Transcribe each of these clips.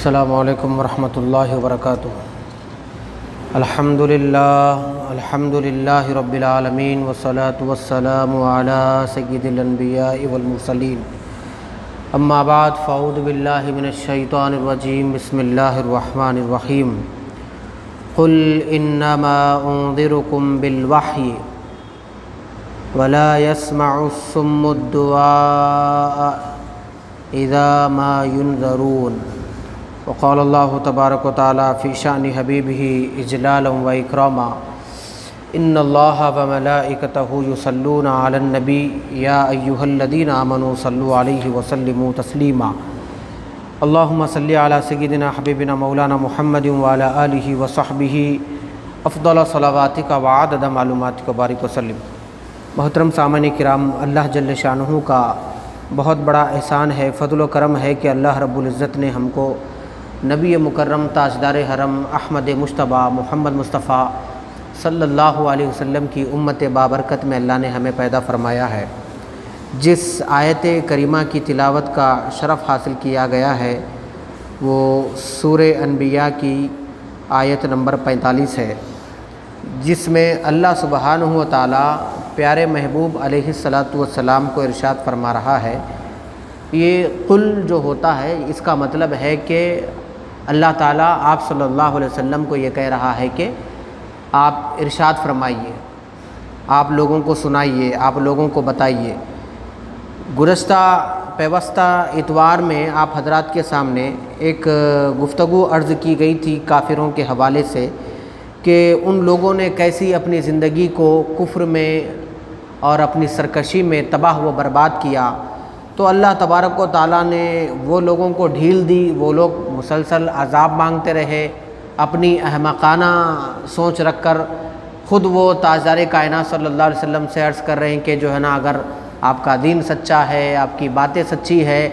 السلام علیکم ورحمۃ اللہ وبرکاتہ۔ الحمد للہ رب العالمین والصلاة والسلام علی سید الانبیاء والمرسلین، اما بعد فاعوذ باللہ من الشیطان الرجیم، بسم اللہ الرحمن الرحیم۔ قل انما انذرکم بالوحی ولا يسمع الصم الدعاء اذا ما ينذرون۔ وقال اللہ تبارک و تعالی فی شأن حبیبہ اجلالا و اکراما، ان اللہ وملائکتہ یصلون علی النبی یا ایہا الذین آمنوا صلوا علیہ وسلموا تسلیما۔ اللہم صلی علی سیدنا حبیبنا مولانا محمد وعلی آلہ وصحبہ افضل صلواتک وعدد معلوماتک وبارک وسلم۔ محترم سامعین کرام، اللہ جل شانہ کا بہت بڑا احسان ہے، فضل و کرم ہے کہ اللہ رب العزت نے ہم کو نبی مکرم تاجدار حرم احمد مجتبیٰ محمد مصطفیٰ صلی اللہ علیہ وسلم کی امت بابرکت میں اللہ نے ہمیں پیدا فرمایا ہے۔ جس آیت کریمہ کی تلاوت کا شرف حاصل کیا گیا ہے وہ سورہ انبیاء کی آیت نمبر 45 ہے، جس میں اللہ سبحانہ و تعالی پیارے محبوب علیہ الصلاۃ والسلام کو ارشاد فرما رہا ہے۔ یہ قل جو ہوتا ہے اس کا مطلب ہے کہ اللہ تعالیٰ آپ صلی اللہ علیہ وسلم کو یہ کہہ رہا ہے کہ آپ ارشاد فرمائیے، آپ لوگوں کو سنائیے، آپ لوگوں کو بتائیے۔ گزشتہ پیوستہ اتوار میں آپ حضرات کے سامنے ایک گفتگو عرض کی گئی تھی کافروں کے حوالے سے کہ ان لوگوں نے کیسی اپنی زندگی کو کفر میں اور اپنی سرکشی میں تباہ و برباد کیا، تو اللہ تبارک و تعالیٰ نے وہ لوگوں کو ڈھیل دی، وہ لوگ مسلسل عذاب مانگتے رہے، اپنی احمقانہ سوچ رکھ کر خود وہ تاجدار کائنات صلی اللہ علیہ وسلم سے عرض کر رہے ہیں کہ جو ہے نا، اگر آپ کا دین سچا ہے، آپ کی باتیں سچی ہے،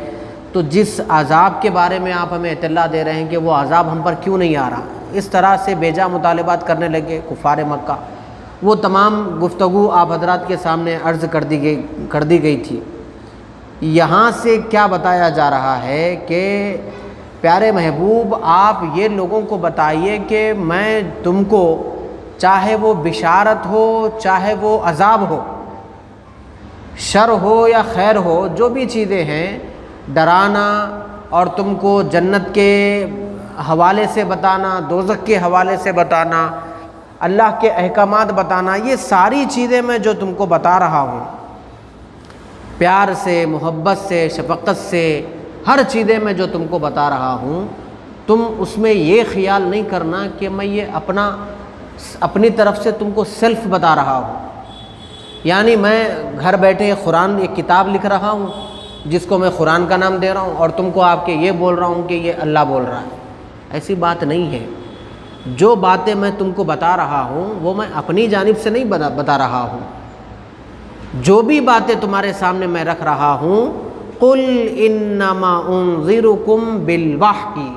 تو جس عذاب کے بارے میں آپ ہمیں اطلاع دے رہے ہیں کہ وہ عذاب ہم پر کیوں نہیں آ رہا۔ اس طرح سے بیجا مطالبات کرنے لگے کفار مکہ۔ وہ تمام گفتگو آپ حضرات کے سامنے عرض کر دی گئی تھی۔ یہاں سے کیا بتایا جا رہا ہے کہ پیارے محبوب آپ یہ لوگوں کو بتائیے کہ میں تم کو، چاہے وہ بشارت ہو چاہے وہ عذاب ہو، شر ہو یا خیر ہو، جو بھی چیزیں ہیں، ڈرانا اور تم کو جنت کے حوالے سے بتانا، دوزخ کے حوالے سے بتانا، اللہ کے احکامات بتانا، یہ ساری چیزیں میں جو تم کو بتا رہا ہوں، پیار سے، محبت سے، شفقت سے، ہر چیزیں میں جو تم کو بتا رہا ہوں، تم اس میں یہ خیال نہیں کرنا کہ میں یہ اپنی طرف سے تم کو سیلف بتا رہا ہوں، یعنی میں گھر بیٹھے قرآن ایک کتاب لکھ رہا ہوں جس کو میں قرآن کا نام دے رہا ہوں اور تم کو آپ کے یہ بول رہا ہوں کہ یہ اللہ بول رہا ہے۔ ایسی بات نہیں ہے۔ جو باتیں میں تم کو بتا رہا ہوں وہ میں اپنی جانب سے نہیں بتا رہا ہوں، جو بھی باتیں تمہارے سامنے میں رکھ رہا ہوں، قل انما انذرکم بالوحی،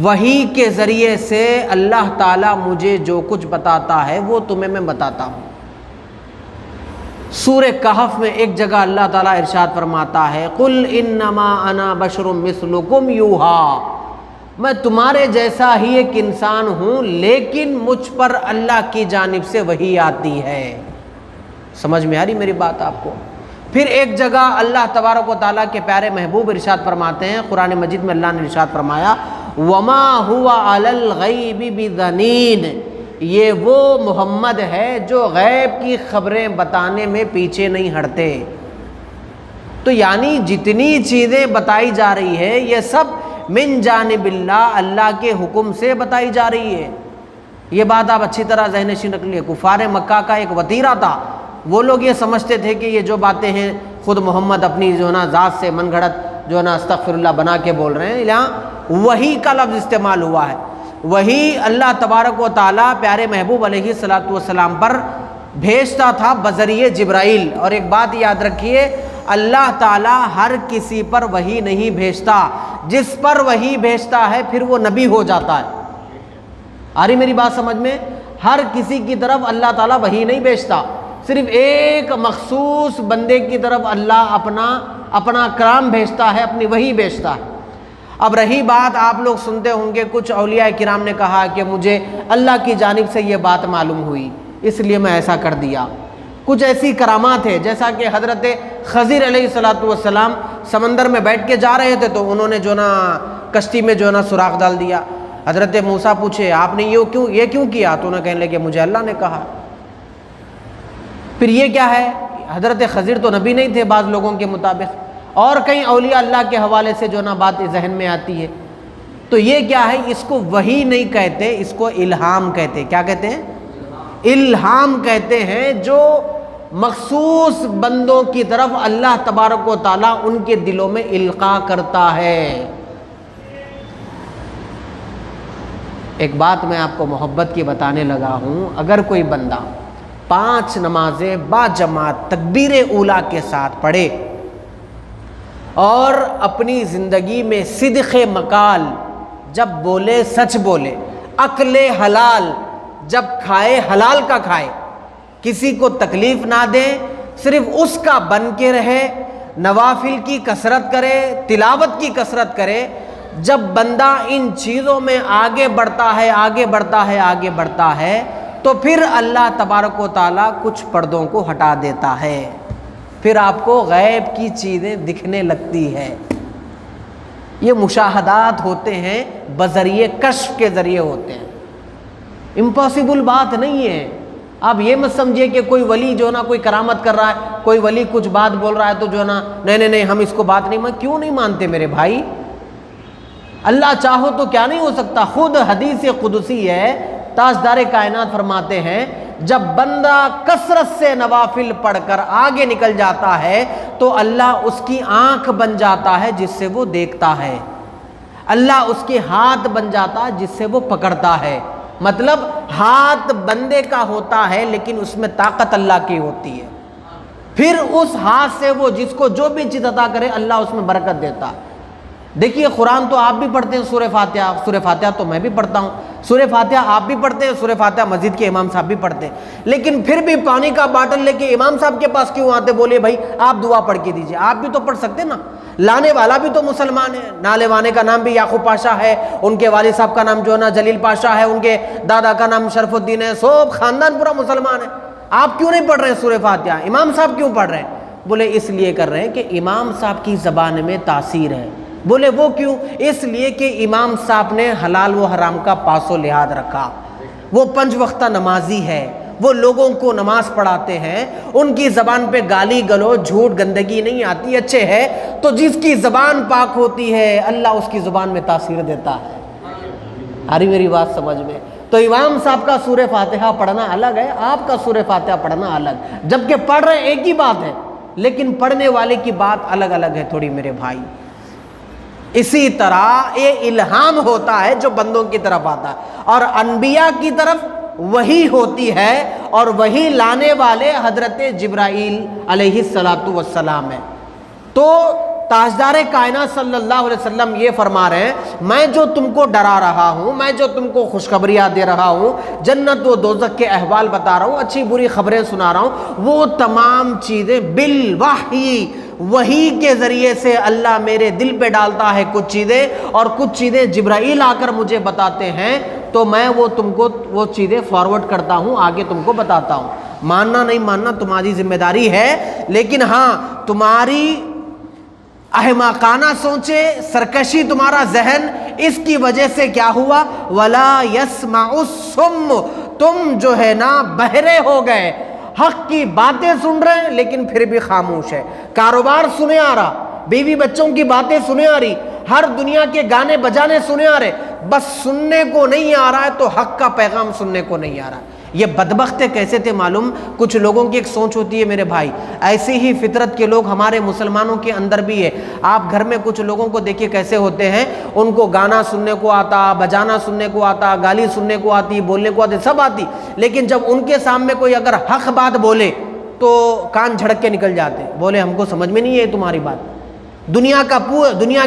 وحی کے ذریعے سے اللہ تعالیٰ مجھے جو کچھ بتاتا ہے وہ تمہیں میں بتاتا ہوں۔ سورہ کہف میں ایک جگہ اللہ تعالیٰ ارشاد فرماتا ہے، قل انما انا بشر مثلکم یوحیٰ، میں تمہارے جیسا ہی ایک انسان ہوں لیکن مجھ پر اللہ کی جانب سے وحی آتی ہے۔ سمجھ میں آ رہی میری بات آپ کو؟ پھر ایک جگہ اللہ تبارک و تعالیٰ کے پیارے محبوب ارشاد فرماتے ہیں، قرآن مجید میں اللہ نے ارشاد فرمایا، وما هو علی الغیب بضنین، یہ وہ محمد ہے جو غیب کی خبریں بتانے میں پیچھے نہیں ہٹتے۔ تو یعنی جتنی چیزیں بتائی جا رہی ہے یہ سب من جانب اللہ، اللہ کے حکم سے بتائی جا رہی ہے۔ یہ بات آپ اچھی طرح ذہن نشین رکھ لیے۔ کفار مکہ کا ایک وتیرہ تھا، وہ لوگ یہ سمجھتے تھے کہ یہ جو باتیں ہیں خود محمد اپنی جو ہے نا ذات سے من گھڑت جو ہے نا استغفر اللہ بنا کے بول رہے ہیں۔ یہاں وحی کا لفظ استعمال ہوا ہے۔ وحی اللہ تبارک و تعالیٰ پیارے محبوب علیہ الصلاۃ والسلام پر بھیجتا تھا بذریعہ جبرائیل۔ اور ایک بات یاد رکھیے، اللہ تعالیٰ ہر کسی پر وحی نہیں بھیجتا، جس پر وحی بھیجتا ہے پھر وہ نبی ہو جاتا ہے۔ آ رہی میری بات سمجھ میں؟ ہر کسی کی طرف اللہ تعالیٰ وحی نہیں بھیجتا، صرف ایک مخصوص بندے کی طرف اللہ اپنا کلام بھیجتا ہے، اپنی وحی بھیجتا ہے۔ اب رہی بات، آپ لوگ سنتے ہوں گے کچھ اولیاء کرام نے کہا کہ مجھے اللہ کی جانب سے یہ بات معلوم ہوئی اس لیے میں ایسا کر دیا۔ کچھ ایسی کرامات ہے جیسا کہ حضرت خضر علیہ السلام سمندر میں بیٹھ کے جا رہے تھے تو انہوں نے جو نا کشتی میں جو نا سوراخ ڈال دیا۔ حضرت موسیٰ پوچھے آپ نے یہ کیوں کیا؟ تو انہوں نے کہنے لگے مجھے اللہ نے کہا۔ پھر یہ کیا ہے؟ حضرت خضر تو نبی نہیں تھے بعض لوگوں کے مطابق، اور کئی اولیاء اللہ کے حوالے سے جو نا بات ذہن میں آتی ہے۔ تو یہ کیا ہے؟ اس کو وحی نہیں کہتے، اس کو الہام کہتے۔ کیا کہتے ہیں؟ الہام کہتے ہیں، جو مخصوص بندوں کی طرف اللہ تبارک و تعالیٰ ان کے دلوں میں القاء کرتا ہے۔ ایک بات میں آپ کو محبت کی بتانے لگا ہوں، اگر کوئی بندہ 5 نمازیں با جماعت تکبیر اولیٰ کے ساتھ پڑھے اور اپنی زندگی میں صدق مقال، جب بولے سچ بولے، اکل حلال، جب کھائے حلال کا کھائے، کسی کو تکلیف نہ دے، صرف اس کا بن کے رہے، نوافل کی کثرت کرے، تلاوت کی کثرت کرے، جب بندہ ان چیزوں میں آگے بڑھتا ہے تو پھر اللہ تبارک و تعالیٰ کچھ پردوں کو ہٹا دیتا ہے، پھر آپ کو غیب کی چیزیں دکھنے لگتی ہے۔ یہ مشاہدات ہوتے ہیں، بذریعہ کشف کے ذریعے ہوتے ہیں، امپاسبل بات نہیں ہے۔ آپ یہ مت سمجھیے کہ کوئی ولی جو نا کوئی کرامت کر رہا ہے، کوئی ولی کچھ بات بول رہا ہے تو جو نا نہیں ہم اس کو بات نہیں مانتے۔ کیوں نہیں مانتے میرے بھائی؟ اللہ چاہو تو کیا نہیں ہو سکتا؟ خود حدیث قدسی ہے، تاجدار کائنات فرماتے ہیں جب بندہ کثرت سے نوافل پڑھ کر آگے نکل جاتا ہے تو اللہ اس کی آنکھ بن جاتا ہے جس سے وہ دیکھتا ہے، اللہ اس کے ہاتھ بن جاتا ہے جس سے وہ پکڑتا ہے۔ مطلب ہاتھ بندے کا ہوتا ہے لیکن اس میں طاقت اللہ کی ہوتی ہے، پھر اس ہاتھ سے وہ جس کو جو بھی چیز عطا کرے اللہ اس میں برکت دیتا ہے۔ دیکھیے قرآن تو آپ بھی پڑھتے ہیں، سورہ فاتحہ تو میں بھی پڑھتا ہوں، سورہ فاتحہ آپ بھی پڑھتے ہیں، سورہ فاتحہ مسجد کے امام صاحب بھی پڑھتے ہیں، لیکن پھر بھی پانی کا باٹل لے کے امام صاحب کے پاس کیوں آتے؟ بولے بھائی آپ دعا پڑھ کے دیجئے۔ آپ بھی تو پڑھ سکتے نا، لانے والا بھی تو مسلمان ہے، نالے وانے کا نام بھی یعقوب پاشا ہے، ان کے والد صاحب کا نام جو ہے نا جلیل پاشا ہے، ان کے دادا کا نام شرف الدین ہے، سب خاندان پورا مسلمان ہے۔ آپ کیوں نہیں پڑھ رہے ہیں سورہ فاتحہ؟ امام صاحب کیوں پڑھ رہے ہیں؟ بولے اس لیے کر رہے ہیں کہ امام صاحب کی زبان میں تاثیر ہے۔ بولے وہ کیوں؟ اس لیے کہ امام صاحب نے حلال و حرام کا پاس و لحاظ رکھا، وہ 5 وقتہ نمازی ہے، وہ لوگوں کو نماز پڑھاتے ہیں، ان کی زبان پہ گالی گلوچ جھوٹ گندگی نہیں آتی، اچھے ہے، تو جس کی زبان پاک ہوتی ہے اللہ اس کی زبان میں تاثیر دیتا ہے۔ آ رہی میری بات سمجھ میں؟ تو امام صاحب کا سورہ فاتحہ پڑھنا الگ ہے، آپ کا سورہ فاتحہ پڑھنا الگ، جبکہ پڑھ رہے ایک ہی بات ہے لیکن پڑھنے والے کی بات الگ الگ ہے تھوڑی میرے بھائی۔ اسی طرح یہ الہام ہوتا ہے جو بندوں کی طرف آتا ہے، اور انبیاء کی طرف وحی ہوتی ہے، اور وحی لانے والے حضرت جبرائیل علیہ السلام ہے۔ تو تاجدار کائنات صلی اللہ علیہ وسلم یہ فرما رہے ہیں میں جو تم کو ڈرا رہا ہوں، میں جو تم کو خوشخبریاں دے رہا ہوں، جنت و دوزخ کے احوال بتا رہا ہوں، اچھی بری خبریں سنا رہا ہوں، وہ تمام چیزیں بالوحی، وحی کے ذریعے سے اللہ میرے دل پہ ڈالتا ہے کچھ چیزیں، اور کچھ چیزیں جبرائیل آ کر مجھے بتاتے ہیں تو میں وہ تم کو وہ چیزیں فارورڈ کرتا ہوں، آگے تم کو بتاتا ہوں۔ ماننا نہیں ماننا تمہاری ذمہ داری ہے، لیکن ہاں تمہاری احمقانہ سوچے، سرکشی تمہارا ذہن، اس کی وجہ سے کیا ہوا؟ وَلَا يَسْمَعُ الصُّمُّ، تم جو ہے نا بہرے ہو گئے، حق کی باتیں سن رہے ہیں لیکن پھر بھی خاموش ہے، کاروبار سنے آ رہا، بیوی بچوں کی باتیں سنے آ رہی، ہر دنیا کے گانے بجانے سنے آ رہے، بس سننے کو نہیں آ رہا ہے تو حق کا پیغام سننے کو نہیں آ رہا۔ یہ بدبخت کیسے تھے معلوم؟ کچھ لوگوں کی ایک سوچ ہوتی ہے میرے بھائی، ایسی ہی فطرت کے لوگ ہمارے مسلمانوں کے اندر بھی ہے۔ آپ گھر میں کچھ لوگوں کو دیکھیے کیسے ہوتے ہیں، ان کو گانا سننے کو آتا، بجانا سننے کو آتا، گالی سننے کو آتی، بولنے کو آتی، سب آتی، لیکن جب ان کے سامنے کوئی اگر حق بات بولے تو کان جھڑک کے نکل جاتے، بولے ہم کو سمجھ میں نہیں ہے تمہاری بات۔ دنیا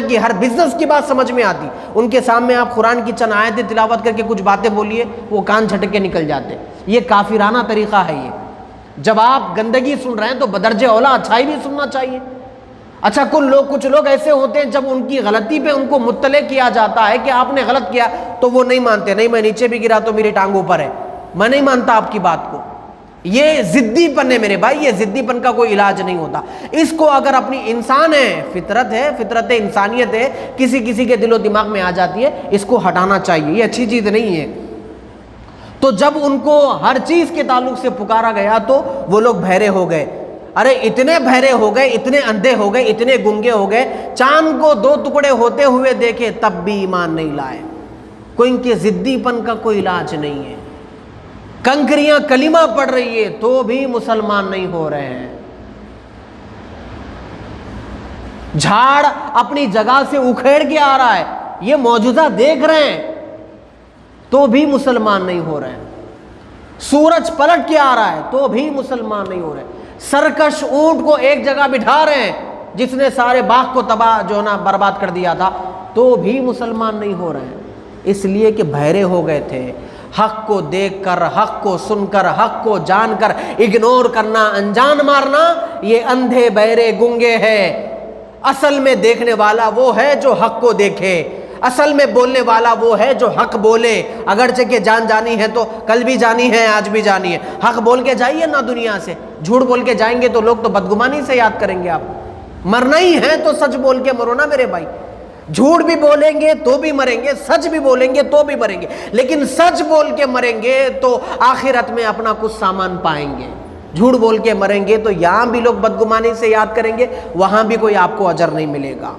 کی ہر بزنس کی بات سمجھ میں آتی، ان کے سامنے آپ قرآن کی چند آیتیں تلاوت کر کے کچھ باتیں بولیے وہ کان جھٹک کے نکل جاتے۔ یہ کافرانہ طریقہ ہے۔ یہ جب آپ گندگی سن رہے ہیں تو بدرجہ اولا اچھائی بھی سننا چاہیے۔ اچھا کچھ لوگ ایسے ہوتے ہیں جب ان کی غلطی پہ ان کو مطلع کیا جاتا ہے کہ آپ نے غلط کیا تو وہ نہیں مانتے، نہیں میں نیچے بھی گرا تو میری ٹانگ اوپر ہے، میں نہیں مانتا آپ کی بات کو۔ یہ ضدی پن ہے میرے بھائی، یہ ضدی پن کا کوئی علاج نہیں ہوتا۔ اس کو اگر اپنی انسان ہے، فطرت انسانیت ہے، کسی کے دل و دماغ میں آ جاتی ہے، اس کو ہٹانا چاہیے، یہ اچھی چیز نہیں ہے۔ تو جب ان کو ہر چیز کے تعلق سے پکارا گیا تو وہ لوگ بہرے ہو گئے۔ ارے اتنے بہرے ہو گئے، اتنے اندھے ہو گئے، اتنے گنگے ہو گئے، چاند کو 2 ٹکڑے ہوتے ہوئے دیکھے تب بھی ایمان نہیں لائے۔ کوئی ان کے ضدی پن کا کوئی علاج نہیں ہے۔ کنکریاں کلمہ پڑھ رہی ہے تو بھی مسلمان نہیں ہو رہے ہیں۔ جھاڑ اپنی جگہ سے اکھیڑ کے آ رہا ہے، یہ معجزہ دیکھ رہے ہیں تو بھی مسلمان نہیں ہو رہے ہیں۔ سورج پلٹ کے آ رہا ہے تو بھی مسلمان نہیں ہو رہے ہیں۔ سرکش اونٹ کو ایک جگہ بٹھا رہے ہیں جس نے سارے باغ کو تباہ برباد کر دیا تھا تو بھی مسلمان نہیں ہو رہے ہیں، اس لیے کہ بہرے ہو گئے تھے۔ حق کو دیکھ کر، حق کو سن کر، حق کو جان کر اگنور کرنا، انجان مارنا، یہ اندھے بہرے گنگے ہے۔ اصل میں دیکھنے والا وہ ہے جو حق کو دیکھے، اصل میں بولنے والا وہ ہے جو حق بولے، اگرچہ کہ جان جانی ہے تو کل بھی جانی ہے، آج بھی جانی ہے۔ حق بول کے جائیے نا دنیا سے، جھوٹ بول کے جائیں گے تو لوگ تو بدگمانی سے یاد کریں گے آپ۔ مرنا ہی ہے تو سچ بول کے مرو نا میرے بھائی۔ جھوٹ بھی بولیں گے تو بھی مریں گے، سچ بھی بولیں گے تو بھی مریں گے، لیکن سچ بول کے مریں گے تو آخرت میں اپنا کچھ سامان پائیں گے۔ جھوٹ بول کے مریں گے تو یہاں بھی لوگ بدگمانی سے یاد کریں گے، وہاں بھی کوئی آپ کو اجر نہیں ملے گا۔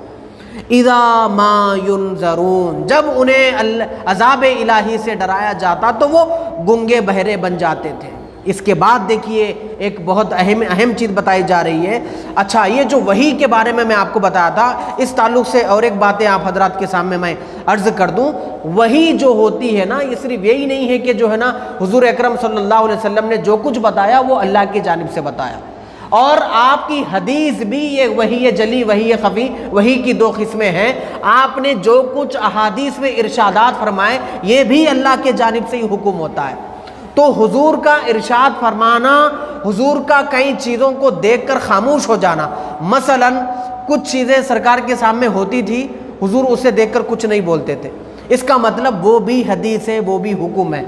اذا ما ینذرون، جب انہیں عذاب الہی سے ڈرایا جاتا تو وہ گنگے بہرے بن جاتے تھے۔ اس کے بعد دیکھیے ایک بہت اہم چیز بتائی جا رہی ہے۔ اچھا یہ جو وحی کے بارے میں آپ کو بتایا تھا، اس تعلق سے اور ایک باتیں آپ حضرات کے سامنے میں عرض کر دوں۔ وحی جو ہوتی ہے نا، یہ صرف یہی نہیں ہے کہ جو ہے نا حضور اکرم صلی اللہ علیہ وسلم نے جو کچھ بتایا وہ اللہ کی جانب سے بتایا، اور آپ کی حدیث بھی یہ وحی جلی، وحی خفی، وحی کی 2 قسمیں ہیں۔ آپ نے جو کچھ احادیث میں ارشادات فرمائے یہ بھی اللہ کے جانب سے ہی حکم ہوتا ہے۔ تو حضور کا ارشاد فرمانا، حضور کا کئی چیزوں کو دیکھ کر خاموش ہو جانا، مثلا کچھ چیزیں سرکار کے سامنے ہوتی تھی، حضور اسے دیکھ کر کچھ نہیں بولتے تھے، اس کا مطلب وہ بھی حدیث ہے، وہ بھی حکم ہے۔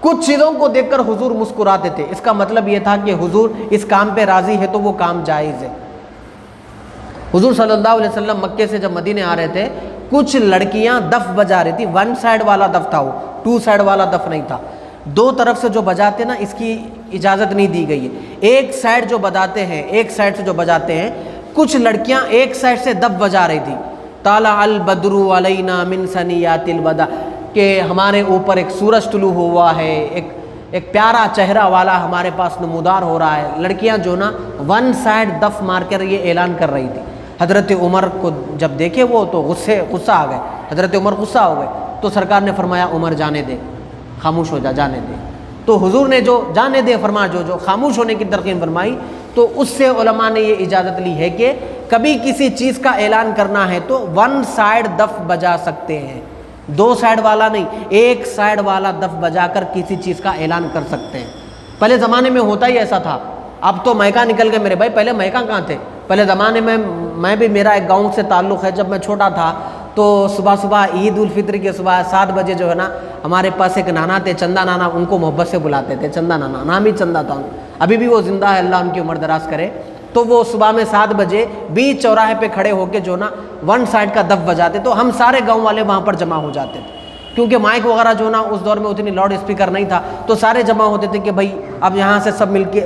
کچھ چیزوں کو دیکھ کر حضور مسکراتے تھے، اس کا مطلب یہ تھا کہ حضور اس کام پہ راضی ہے تو وہ کام جائز ہے۔ حضور صلی اللہ علیہ وسلم مکے سے جب مدینے آ رہے تھے، کچھ لڑکیاں دف بجا رہی تھی، 1 سائڈ والا دف تھا، وہ 2 سائڈ والا دف نہیں تھا، 2 طرف سے جو بجاتے نا اس کی اجازت نہیں دی گئی ہے، ایک سائڈ جو بجاتے ہیں، ایک سائڈ سے جو بجاتے ہیں۔ کچھ لڑکیاں ایک سائڈ سے دف بجا رہی تھی، طالع البدر علینا من ثنیات الوداع، کہ ہمارے اوپر ایک سورج طلوع ہوا ہے، ایک پیارا چہرہ والا ہمارے پاس نمودار ہو رہا ہے۔ لڑکیاں جو نا 1 سائڈ دف مار کر یہ اعلان کر رہی تھی۔ حضرت عمر کو جب دیکھے وہ تو غصہ آ گئے، حضرت عمر غصہ ہو گئے، تو سرکار نے فرمایا عمر جانے دے، خاموش ہو جا، جانے دے۔ تو حضور نے جو جانے دے فرمایا، جو خاموش ہونے کی ترغیب فرمائی، تو اس سے علماء نے یہ اجازت لی ہے کہ کبھی کسی چیز کا اعلان کرنا ہے تو 1 سائڈ دف بجا سکتے ہیں، 2 سائڈ والا نہیں، 1 سائڈ والا دف بجا کر کسی چیز کا اعلان کر سکتے ہیں۔ پہلے زمانے میں ہوتا ہی ایسا تھا، اب تو میکا نکل گئے میرے بھائی، پہلے میکا کہاں تھے؟ پہلے زمانے میں بھی، میرا ایک گاؤں سے تعلق ہے، جب میں چھوٹا تھا تو صبح عید الفطر کے صبح 7 بجے جو ہے نا ہمارے پاس ایک نانا تھے، چندہ نانا، ان کو محبت سے بلاتے تھے، چندہ نانا، نام ہی چندہ تھا، ابھی بھی وہ زندہ ہے، اللہ ان کی عمر دراز کرے۔ تو وہ صبح میں 7 بجے بیچ چوراہے پہ کھڑے ہو کے جو نا 1 سائڈ کا دف بجاتے، تو ہم سارے گاؤں والے وہاں پر جمع ہو جاتے تھے، کیونکہ مائک وغیرہ جو نا اس دور میں اتنی لاؤڈ اسپیکر نہیں تھا، تو سارے جمع ہوتے تھے کہ بھائی اب یہاں سے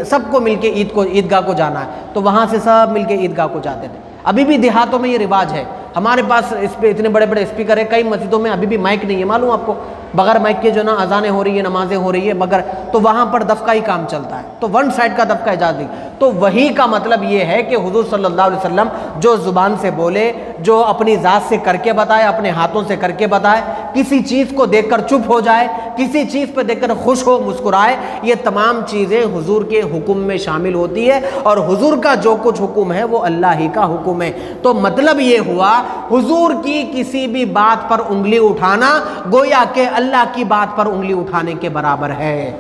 سب کو مل کے عیدگاہ کو جانا ہے، تو وہاں سے سب مل کے عیدگاہ کو جاتے تھے۔ ابھی بھی دیہاتوں میں یہ رواج ہے، ہمارے پاس اس پہ اتنے بڑے بڑے اسپیکر ہیں، کئی مسجدوں میں ابھی بھی مائک نہیں ہے، معلوم آپ کو، بغیر مائک کے جو نا اذانیں ہو رہی ہیں، نمازیں ہو رہی ہے، مگر تو وہاں پر دف کا ہی کام چلتا ہے، تو 1 سائڈ کا دف کا اجازت دی۔ تو وہی کا مطلب یہ ہے کہ حضور صلی اللہ علیہ وسلم جو زبان سے بولے، جو اپنی ذات سے کر کے بتائے، اپنے ہاتھوں سے کر کے بتائے، کسی چیز کو دیکھ کر چپ ہو جائے، کسی چیز پہ دیکھ کر خوش ہو، مسکرائے، یہ تمام چیزیں حضور کے حکم میں شامل ہوتی ہے، اور حضور کا جو کچھ حکم ہے وہ اللہ ہی کا حکم ہے۔ تو مطلب یہ ہوا حضور کی کسی بھی بات پر انگلی اٹھانا گویا کہ اللہ کی بات پر انگلی اٹھانے کے برابر ہے۔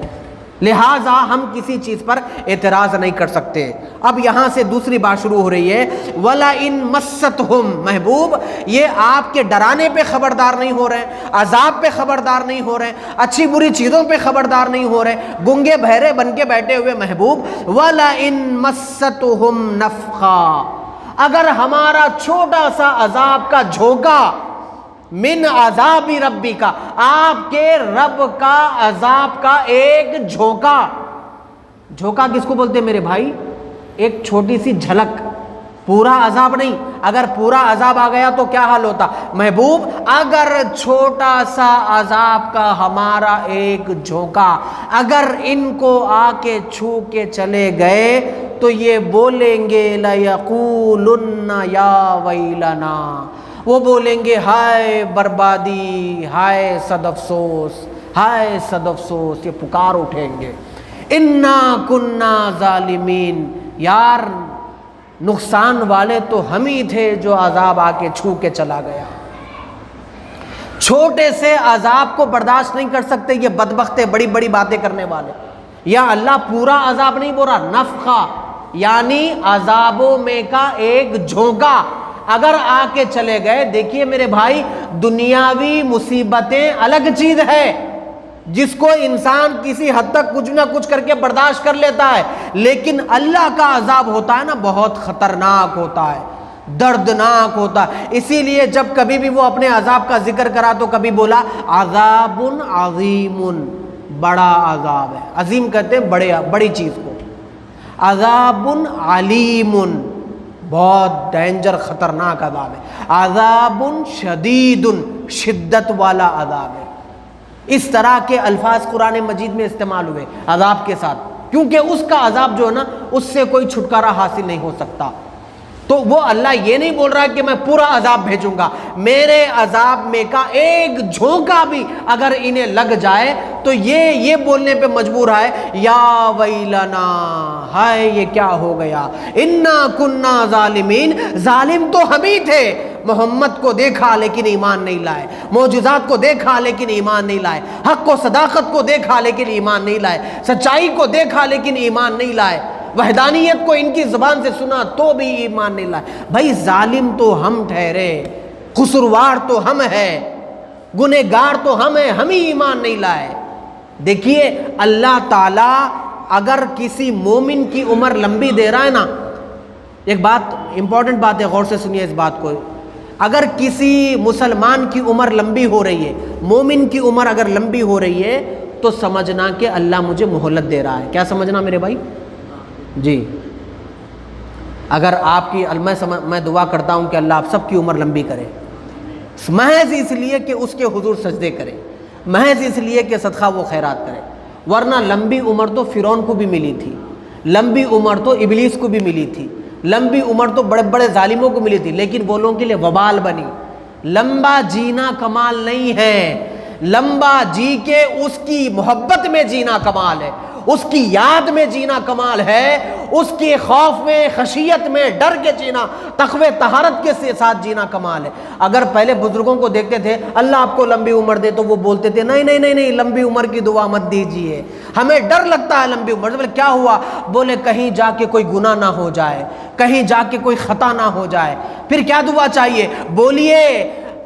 لہٰذا ہم کسی چیز پر اعتراض نہیں کر سکتے۔ اب یہاں سے دوسری بات شروع ہو رہی ہے، وَلَئِن مَسَّتْهُمْ، محبوب یہ آپ کے ڈرانے پہ خبردار نہیں ہو رہے ہیں، عذاب پہ خبردار نہیں ہو رہے ہیں، اچھی بری چیزوں پہ خبردار نہیں ہو رہے، گنگے بہرے بن کے بیٹھے ہوئے محبوب، وَلَئِن مَسَّتْهُمْ نَفْخَةٌ، اگر ہمارا چھوٹا سا عذاب کا جھونکا، من عذاب ربی کا، آپ کے رب کا عذاب کا ایک جھونکا، جھونکا کس کو بولتے ہیں میرے بھائی؟ ایک چھوٹی سی جھلک، پورا عذاب نہیں۔ اگر پورا عذاب آ گیا تو کیا حال ہوتا محبوب؟ اگر چھوٹا سا عذاب کا ہمارا ایک جھونکا اگر ان کو آ کے چھو کے چلے گئے تو یہ بولیں گے لَيَقُولُنَّ يَا وَيْلَنَا، وہ بولیں گے ہائے بربادی، ہائے صد افسوس، ہائے صد افسوس، یہ پکار اٹھیں گے، انا کننا ظالمین، یار نقصان والے تو ہم ہی تھے جو عذاب آ کے چھو کے چلا گیا۔ چھوٹے سے عذاب کو برداشت نہیں کر سکتے یہ بدبخت بڑی بڑی باتیں کرنے والے۔ یا اللہ پورا عذاب نہیں بول رہا، نفخہ یعنی عذابوں میں کا ایک جھونکا اگر آ کے چلے گئے۔ دیکھیے میرے بھائی، دنیاوی مصیبتیں الگ چیز ہے جس کو انسان کسی حد تک کچھ نہ کچھ کر کے برداشت کر لیتا ہے، لیکن اللہ کا عذاب ہوتا ہے نا بہت خطرناک ہوتا ہے، دردناک ہوتا ہے۔ اسی لیے جب کبھی بھی وہ اپنے عذاب کا ذکر کرا تو کبھی بولا عذاب عظیم، بڑا عذاب ہے، عظیم کہتے ہیں بڑی چیز کو، عذاب علیم، بہت ڈینجر خطرناک عذاب ہے، عذاب شدید، شدت والا عذاب ہے۔ اس طرح کے الفاظ قرآن مجید میں استعمال ہوئے عذاب کے ساتھ، کیونکہ اس کا عذاب جو ہے نا اس سے کوئی چھٹکارا حاصل نہیں ہو سکتا۔ تو وہ اللہ یہ نہیں بول رہا کہ میں پورا عذاب بھیجوں گا، میرے عذاب میں کا ایک جھونکا بھی اگر انہیں لگ جائے تو یہ بولنے پہ مجبور ہے یا ویلنا، ہائے یہ کیا ہو گیا، انا کننا ظالمین، ظالم تو ہم ہی تھے۔ محمد کو دیکھا لیکن ایمان نہیں لائے، معجزات کو دیکھا لیکن ایمان نہیں لائے، حق و صداقت کو دیکھا لیکن ایمان نہیں لائے، سچائی کو دیکھا لیکن ایمان نہیں لائے، وحدانیت کو ان کی زبان سے سنا تو بھی ایمان نہیں لائے۔ بھائی ظالم تو ہم ٹھہرے، قصوروار تو ہم ہیں، گنہگار تو ہم ہیں، ہم ہی ایمان نہیں لائے۔ دیکھیے اللہ تعالیٰ اگر کسی مومن کی عمر لمبی دے رہا ہے نا، ایک بات امپورٹنٹ بات ہے، غور سے سنیے اس بات کو، اگر کسی مسلمان کی عمر لمبی ہو رہی ہے، مومن کی عمر اگر لمبی ہو رہی ہے تو سمجھنا کہ اللہ مجھے مہلت دے رہا ہے۔ کیا سمجھنا میرے بھائی؟ جی اگر آپ کی میں دعا کرتا ہوں کہ اللہ آپ سب کی عمر لمبی کرے، محض اس لیے کہ اس کے حضور سجدے کرے، محض اس لیے کہ صدقہ وہ خیرات کرے، ورنہ لمبی عمر تو فرعون کو بھی ملی تھی، لمبی عمر تو ابلیس کو بھی ملی تھی، لمبی عمر تو بڑے بڑے ظالموں کو ملی تھی، لیکن وہ لوگوں کے لیے وبال بنی۔ لمبا جینا کمال نہیں ہے، لمبا جی کے اس کی محبت میں جینا کمال ہے، اس کی یاد میں جینا کمال ہے، اس کے خوف میں، خشیت میں، ڈر کے جینا، تقوی طہارت کے ساتھ جینا کمال ہے۔ اگر پہلے بزرگوں کو دیکھتے تھے اللہ آپ کو لمبی عمر دے تو وہ بولتے تھے نہیں نہیں نہیں نہیں، لمبی عمر کی دعا مت دیجیے، ہمیں ڈر لگتا ہے لمبی عمر سے۔ بولے کیا ہوا؟ بولے کہیں جا کے کوئی گناہ نہ ہو جائے، کہیں جا کے کوئی خطا نہ ہو جائے۔ پھر کیا دعا چاہیے؟ بولیے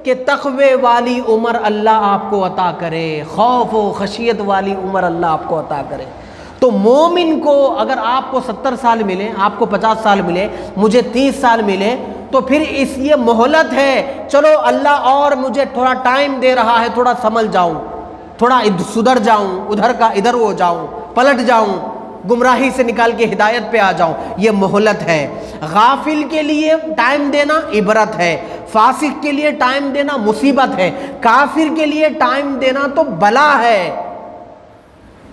کہ تقوی والی عمر اللہ آپ کو عطا کرے، خوف و خشیت والی عمر اللہ آپ کو عطا کرے۔ تو مومن کو اگر آپ کو 70 سال ملے، آپ کو 50 سال ملے، مجھے 30 سال ملے، تو پھر اس یہ مہلت ہے، چلو اللہ اور مجھے تھوڑا ٹائم دے رہا ہے، تھوڑا سنبھل جاؤں، تھوڑا سدھر جاؤں، ادھر کا ادھر ہو جاؤں، پلٹ جاؤں، گمراہی سے نکال کے ہدایت پہ آ جاؤں، یہ مہلت ہے۔ غافل کے لیے ٹائم دینا عبرت ہے، فاسق کے لیے ٹائم دینا مصیبت ہے، کافر کے لیے ٹائم دینا تو بلا ہے۔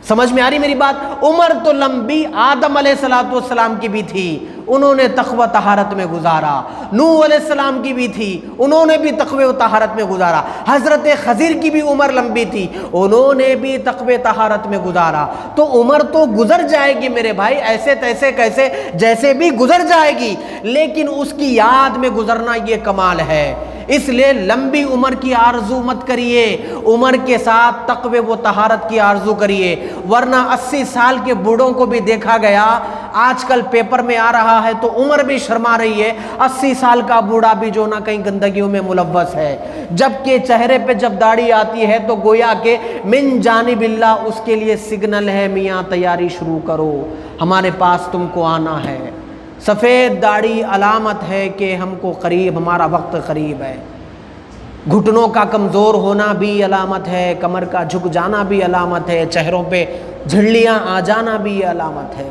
سمجھ میں آ رہی میری بات؟ عمر تو لمبی آدم علیہ السلام کی بھی تھی، انہوں نے تقوی طہارت میں گزارا، نوح علیہ السلام کی بھی تھی، انہوں نے بھی تقوی و طہارت میں گزارا، حضرت خضر کی بھی عمر لمبی تھی، انہوں نے بھی تقوی طہارت میں گزارا۔ تو عمر تو گزر جائے گی میرے بھائی، ایسے تیسے کیسے جیسے بھی گزر جائے گی، لیکن اس کی یاد میں گزرنا یہ کمال ہے۔ اس لیے لمبی عمر کی آرزو مت کریے، عمر کے ساتھ تقوی و طہارت کی آرزو کریے، ورنہ 80 سال کے بوڑھوں کو بھی دیکھا گیا، آج کل پیپر میں آ رہا ہے تو عمر بھی شرما رہی ہے، 80 سال کا بوڑھا بھی جو نہ کہیں گندگیوں میں ملوث ہے، جبکہ چہرے پہ جب داڑھی آتی ہے تو گویا کہ من جانب اللہ اس کے لیے سگنل ہے، میاں تیاری شروع کرو، ہمارے پاس تم کو آنا ہے۔ سفید داڑھی علامت ہے کہ ہم کو قریب، ہمارا وقت قریب ہے۔ گھٹنوں کا کمزور ہونا بھی علامت ہے، کمر کا جھک جانا بھی علامت ہے، چہروں پہ جھڑیاں آ جانا بھی علامت ہے۔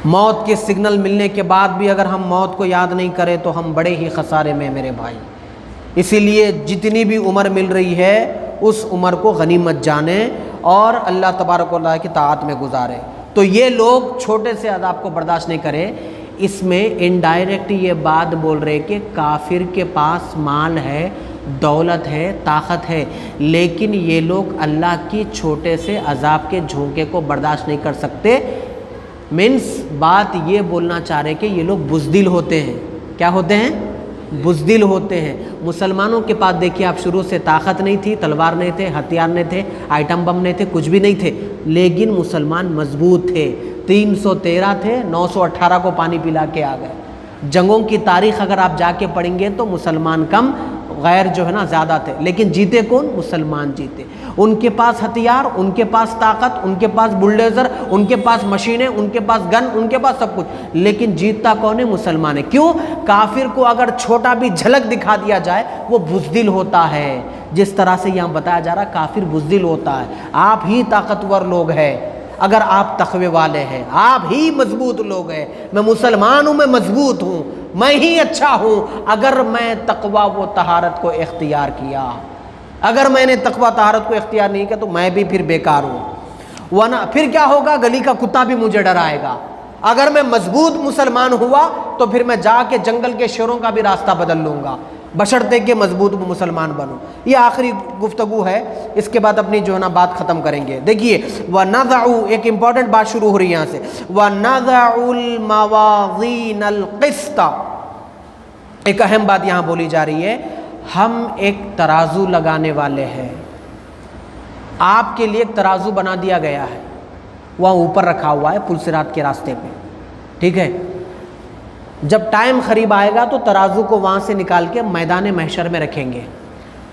موت کے سگنل ملنے کے بعد بھی اگر ہم موت کو یاد نہیں کریں تو ہم بڑے ہی خسارے میں میرے بھائی۔ اسی لیے جتنی بھی عمر مل رہی ہے اس عمر کو غنیمت جانیں اور اللہ تبارک و تعالیٰ کی طاعت میں گزاریں۔ تو یہ لوگ چھوٹے سے عذاب کو برداشت نہیں کریں، اس میں انڈائریکٹ یہ بات بول رہے کہ کافر کے پاس مال ہے، دولت ہے، طاقت ہے، لیکن یہ لوگ اللہ کی چھوٹے سے عذاب کے جھونکے کو برداشت نہیں کر سکتے۔ مینس بات یہ بولنا چاہ رہے کہ یہ لوگ بزدل ہوتے ہیں۔ کیا ہوتے ہیں؟ بزدل ہوتے ہیں۔ مسلمانوں کے پاس دیکھیے آپ، شروع سے طاقت نہیں تھی، تلوار نہیں تھے، ہتھیار نہیں تھے، آئٹم بم نہیں تھے، کچھ بھی نہیں تھے، لیکن مسلمان مضبوط تھے۔ 313 تھے، 918 کو پانی پلا کے آ گئے۔ جنگوں کی تاریخ اگر آپ جا کے پڑھیں گے تو مسلمان کم، غیر جو ہے نا زیادہ تھے، لیکن جیتے کون؟ مسلمان جیتے۔ ان کے پاس ہتھیار، ان کے پاس طاقت، ان کے پاس بلڈوزر، ان کے پاس مشینیں، ان کے پاس گن، ان کے پاس سب کچھ، لیکن جیتتا کون ہے؟ مسلمان ہے۔ کیوں؟ کافر کو اگر چھوٹا بھی جھلک دکھا دیا جائے وہ بزدل ہوتا ہے۔ جس طرح سے یہاں بتایا جا رہا کافر بزدل ہوتا ہے۔ آپ ہی طاقتور لوگ ہیں اگر آپ تقوی والے ہیں، آپ ہی مضبوط لوگ ہیں۔ میں مسلمان ہوں، میں مضبوط ہوں، میں ہی اچھا ہوں اگر میں تقوی و طہارت کو اختیار کیا۔ اگر میں نے تقوی طہارت کو اختیار نہیں کیا تو میں بھی پھر بیکار ہوں، ورنہ پھر کیا ہوگا؟ گلی کا کتا بھی مجھے ڈرائے گا۔ اگر میں مضبوط مسلمان ہوا تو پھر میں جا کے جنگل کے شیروں کا بھی راستہ بدل لوں گا، بشرطے کہ مضبوط مسلمان بنوں۔ یہ آخری گفتگو ہے، اس کے بعد اپنی جو ہے نا بات ختم کریں گے۔ دیکھیے وَنَضَعُ، ایک امپورٹنٹ بات شروع ہو رہی ہے یہاں سے، وَنَضَعُ الْمَوَازِينَ الْقِسْطَ، ایک اہم بات یہاں بولی جا رہی ہے، ہم ایک ترازو لگانے والے ہیں۔ آپ کے لیے ایک ترازو بنا دیا گیا ہے، وہاں اوپر رکھا ہوا ہے پل صراط کے راستے پہ، ٹھیک ہے؟ جب ٹائم قریب آئے گا تو ترازو کو وہاں سے نکال کے میدان محشر میں رکھیں گے۔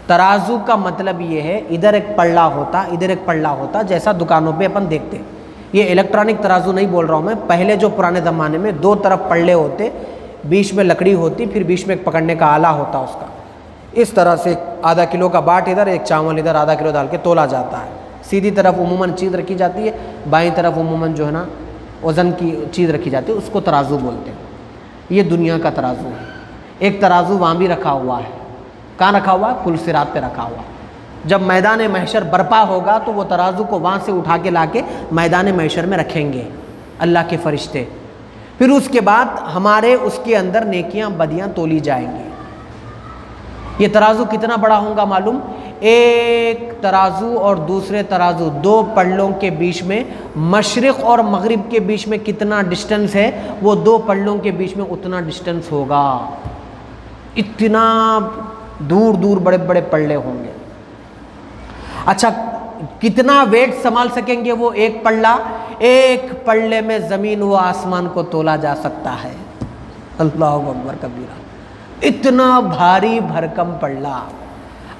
ترازو کا مطلب یہ ہے، ادھر ایک پلڑا ہوتا، ادھر ایک پلڑا ہوتا، جیسا دکانوں پہ اپن دیکھتے۔ یہ الیکٹرانک ترازو نہیں بول رہا ہوں میں، پہلے جو پرانے زمانے میں 2 طرف پلڑے ہوتے، بیچ میں لکڑی ہوتی، پھر بیچ میں ایک پکڑنے کا آلہ ہوتا اس کا، اس طرح سے آدھا کلو کا باٹ ادھر، ایک چاول ادھر، آدھا کلو ڈال کے تولا جاتا ہے۔ سیدھی طرف عموماً چیز رکھی جاتی ہے، بائیں طرف عموماً جو ہے نا وزن کی چیز رکھی جاتی ہے، اس کو ترازو بولتے ہیں۔ یہ دنیا کا ترازو ہے۔ ایک ترازو وہاں بھی رکھا ہوا ہے، کہاں رکھا ہوا ہے؟ پل صراط پہ رکھا ہوا ہے۔ جب میدان محشر برپا ہوگا تو وہ ترازو کو وہاں سے اٹھا کے لا کے میدان محشر میں رکھیں گے اللہ کے فرشتے، پھر اس کے بعد ہمارے اس کے اندر نیکیاں بدیاں تولی جائیں گی۔ یہ ترازو کتنا بڑا ہوگا معلوم؟ ایک ترازو اور دوسرے ترازو، 2 پلڑوں کے بیچ میں، مشرق اور مغرب کے بیچ میں کتنا ڈسٹنس ہے؟ وہ 2 پلڑوں کے بیچ میں اتنا ڈسٹنس ہوگا۔ اتنا دور دور بڑے بڑے پلڑے ہوں گے۔ اچھا کتنا ویٹ سنبھال سکیں گے وہ ایک پلڑا؟ ایک پلڑے میں زمین و آسمان کو تولا جا سکتا ہے۔ اللہ اکبر کبیرہ، اتنا بھاری بھرکم پلڑا۔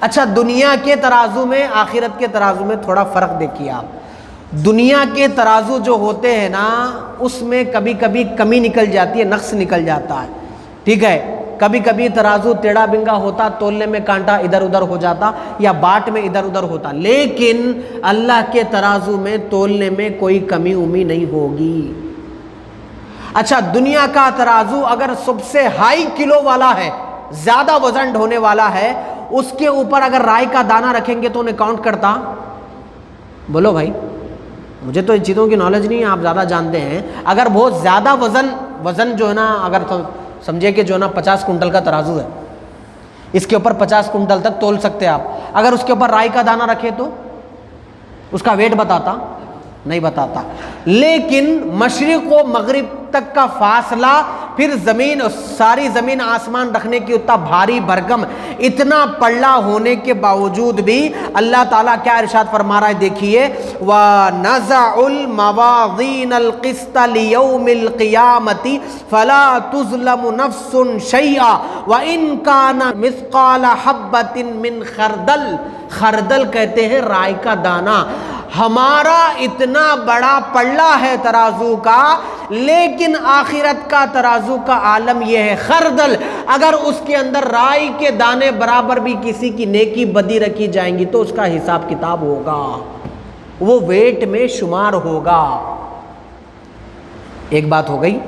اچھا دنیا کے ترازو میں، آخرت کے ترازو میں تھوڑا فرق دیکھیے آپ۔ دنیا کے ترازو جو ہوتے ہیں نا، اس میں کبھی کبھی کمی نکل جاتی ہے، نقص نکل جاتا ہے، ٹھیک ہے؟ کبھی کبھی ترازو ٹیڑھا بنگا ہوتا، تولنے میں کانٹا ادھر ادھر ہو جاتا یا باٹ میں ادھر ادھر ہوتا، لیکن اللہ کے ترازو میں تولنے میں کوئی کمی امی نہیں ہوگی۔ اچھا دنیا کا ترازو اگر سب سے ہائی کلو والا ہے، زیادہ وزن ڈھونے والا ہے، اس کے اوپر اگر رائی کا دانہ رکھیں گے تو انہیں کاؤنٹ کرتا؟ بولو بھائی، مجھے تو ان چیزوں کی نالج نہیں ہے، آپ زیادہ جانتے ہیں۔ اگر بہت زیادہ وزن جو ہے نا، اگر تو سمجھے کہ جو ہے نا 50 کنٹل کا ترازو ہے، اس کے اوپر 50 کنٹل تک تول سکتے آپ، اگر اس کے اوپر رائی کا دانہ رکھے تو اس کا ویٹ بتاتا؟ نہیں بتاتا۔ لیکن مشرق و مغرب تک کا فاصلہ پھر زمین، ساری زمین آسمان رکھنے کی اتنا بھاری بھرکم، اتنا پلہ ہونے کے باوجود بھی اللہ تعالیٰ کیا ارشاد فرما رہا ہے، دیکھیے وَنَزَعُ الْمَوَازِينَ الْقِسْطَ لِيَوْمِ الْقِيَامَةِ فَلَا تُظْلَمُ نَفْسٌ شَيْئًا وَإِنْ كَانَ مِثْقَالَ حَبَّةٍ مِّنْ خَرْدَلٍ۔ خردل کہتے ہیں رائے کا دانہ۔ ہمارا اتنا بڑا پلہ ہے ترازو کا، لیکن آخرت کا ترازو کا عالم یہ ہے خردل، اگر اس کے اندر رائی کے دانے برابر بھی کسی کی نیکی بدی رکھی جائیں گی تو اس کا حساب کتاب ہوگا، وہ ویٹ میں شمار ہوگا۔ ایک بات ہو گئی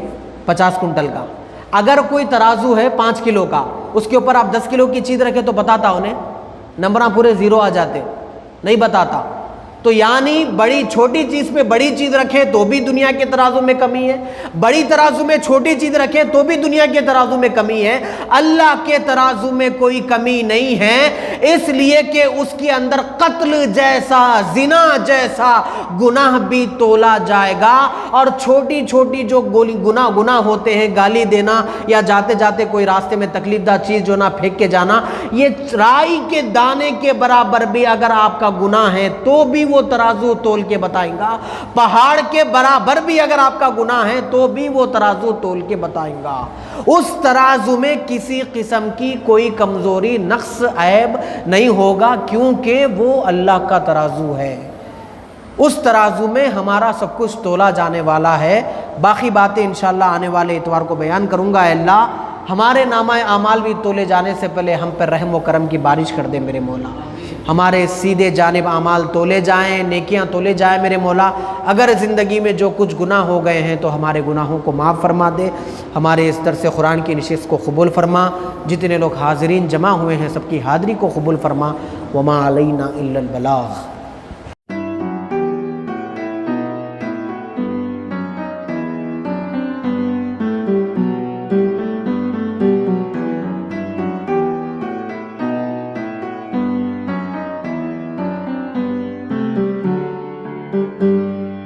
50 کنٹل کا، اگر کوئی ترازو ہے 5 کلو کا، اس کے اوپر آپ 10 کلو کی چیز رکھے تو بتاتا انہیں، نمبراں پورے 0 آ جاتے، نہیں بتاتا۔ تو یعنی بڑی چھوٹی چیز پہ بڑی چیز رکھے تو بھی دنیا کے ترازو میں کمی ہے، بڑی ترازو میں چھوٹی چیز رکھے تو بھی دنیا کے ترازو میں کمی ہے۔ اللہ کے ترازو میں کوئی کمی نہیں ہے، اس لیے کہ اس کے اندر قتل جیسا، زنا جیسا گناہ بھی تولا جائے گا، اور چھوٹی چھوٹی جو گناہ ہوتے ہیں، گالی دینا یا جاتے جاتے کوئی راستے میں تکلیف دہ چیز جو نہ پھینک کے جانا، یہ رائی کے دانے کے برابر بھی اگر آپ کا گناہ ہے تو بھی وہ ترازو تول کے بتائیں گا، پہاڑ کے برابر بھی اگر آپ کا گناہ ہے تو بھی وہ ترازو تول کے بتائیں گا۔ اس ترازو میں کسی قسم کی کوئی کمزوری، نقص، عیب نہیں ہوگا، کیونکہ وہ اللہ کا ترازو ہے۔ اس ترازو میں ہمارا سب کچھ تولا جانے والا ہے۔ باقی باتیں انشاءاللہ آنے والے اتوار کو بیان کروں گا۔ اے اللہ ہمارے نامہ اعمال بھی تولے جانے سے پہلے ہم پر رحم و کرم کی بارش کر دے میرے مولا، ہمارے سیدھے جانب اعمال تولے جائیں، نیکیاں تولے جائیں میرے مولا۔ اگر زندگی میں جو کچھ گناہ ہو گئے ہیں تو ہمارے گناہوں کو معاف فرما دے، ہمارے اس درس قرآن کی نشست کو قبول فرما، جتنے لوگ حاضرین جمع ہوئے ہیں سب کی حاضری کو قبول فرما۔ وما علینا الا البلاغ۔